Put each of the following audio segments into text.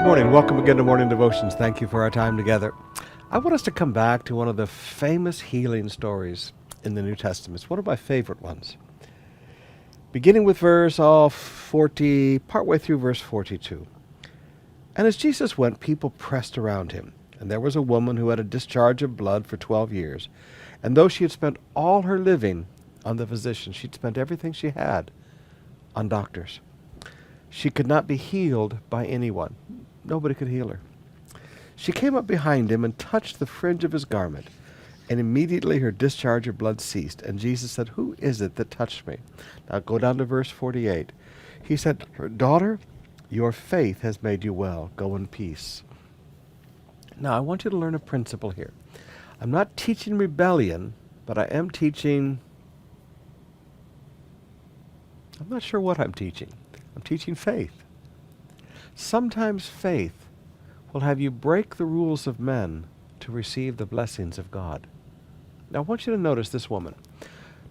Good morning. Welcome again to Morning Devotions. Thank you for our time together. I want us to come back to one of the famous healing stories in the New Testament. It's one of my favorite ones. Beginning with verse 40, partway through verse 42. And as Jesus went, people pressed around him. And there was a woman who had a discharge of blood for 12 years. And though she had spent all her living on the physician, she'd spent everything she had on doctors. She could not be healed by anyone. Nobody could heal her. She came up behind him and touched the fringe of his garment, and immediately her discharge of blood ceased. And Jesus said, "Who is it that touched me?" Now go down to verse 48. He said, "Daughter, your faith has made you well. Go in peace." Now I want you to learn a principle here. I'm not teaching rebellion, but I am teaching... I'm not sure what I'm teaching. I'm teaching faith. Sometimes faith will have you break the rules of men to receive the blessings of God. Now I want you to notice this woman.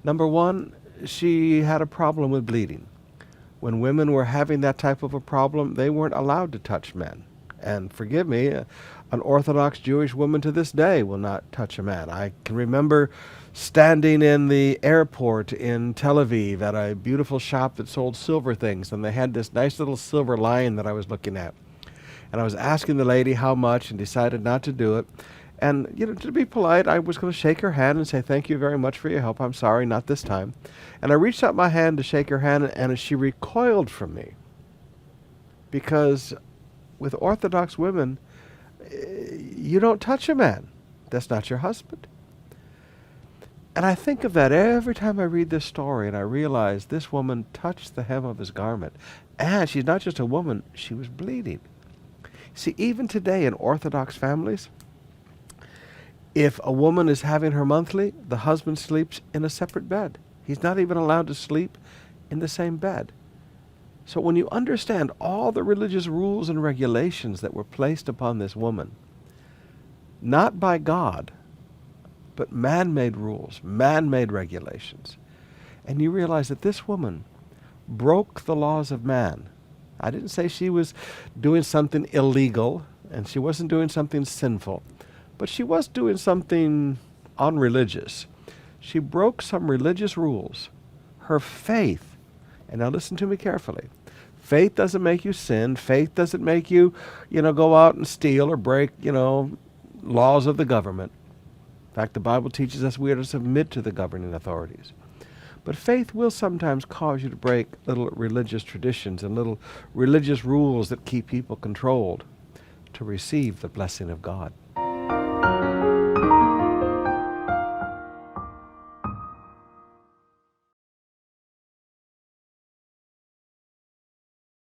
Number one, she had a problem with bleeding. When women were having that type of a problem, they weren't allowed to touch men. And forgive me, an Orthodox Jewish woman to this day will not touch a man. I can remember standing in the airport in Tel Aviv at a beautiful shop that sold silver things, and they had this nice little silver lion that I was looking at. And I was asking the lady how much and decided not to do it. And, to be polite, I was going to shake her hand and say, "Thank you very much for your help. I'm sorry, not this time." And I reached out my hand to shake her hand, and she recoiled from me. Because with Orthodox women, you don't touch a man. That's not your husband. And I think of that every time I read this story, and I realize this woman touched the hem of his garment. And she's not just a woman, she was bleeding. See, even today in Orthodox families, if a woman is having her monthly, the husband sleeps in a separate bed. He's not even allowed to sleep in the same bed. So when you understand all the religious rules and regulations that were placed upon this woman, not by God, but man-made rules, man-made regulations, and you realize that this woman broke the laws of man. I didn't say she was doing something illegal, and she wasn't doing something sinful, but she was doing something unreligious. She broke some religious rules. Her faith, and now listen to me carefully, faith doesn't make you sin. Faith doesn't make you, go out and steal or break, laws of the government. In fact, the Bible teaches us we are to submit to the governing authorities. But faith will sometimes cause you to break little religious traditions and little religious rules that keep people controlled to receive the blessing of God.